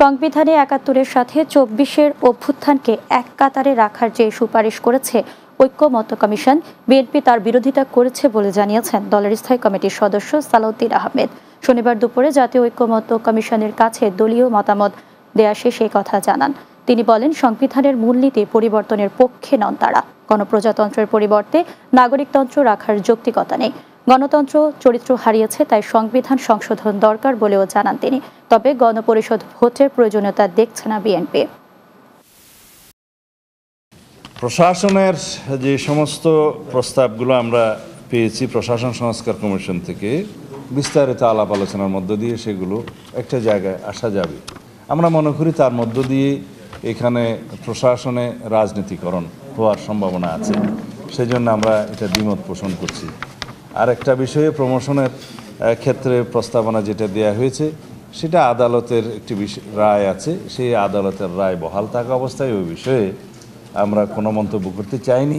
সংবিধানে ৭১-এর সাথে ২৪-এর অভ্যুত্থানকে এক কাতারে রাখার যে সুপারিশ করেছে ঐক্যমত্য কমিশন, বিএনপি তার বিরোধিতা করেছে বলে জানিয়েছেন দলের স্থায়ী কমিটির সদস্য সালাউদ্দিন আহমেদ। শনিবার দুপুরে জাতীয় ঐক্যমত্য কমিশনের কাছে দলীয় মতামত দেয়া শেষে কথা জানান তিনি। বলেন, সংবিধানের মূলনীতি পরিবর্তনের পক্ষে নন তারা। গণপ্রজাতন্ত্রের পরিবর্তে নাগরিকতন্ত্র রাখার যৌক্তিকতা নেই। গণতন্ত্র চরিত্র হারিয়েছে, তাই সংবিধান সংশোধন দরকার বলেও জানান তিনি। তবে গণপরিষদ ভোটের প্রয়োজনীয়তা দেখছে না বিএনপি। প্রশাসনের যে সমস্ত প্রস্তাবগুলো আমরা পেয়েছি প্রশাসন সংস্কার কমিশন থেকে, বিস্তারিত আলাপ আলোচনার মধ্য দিয়ে সেগুলো একটা জায়গায় আসা যাবে। আমরা মনে করি তার মধ্য দিয়ে এখানে প্রশাসনে রাজনীতিকরণ হওয়ার সম্ভাবনা আছে, সেজন্য আমরা এটা দ্বিমত পোষণ করছি। আর একটা বিষয়ে প্রমোশনের ক্ষেত্রে প্রস্তাবনা যেটা দেয়া হয়েছে সেটা আদালতের একটি রায় আছে, সেই আদালতের রায় বহাল থাকা অবস্থায় ওই বিষয়ে আমরা কোনো মন্তব্য করতে চাইনি।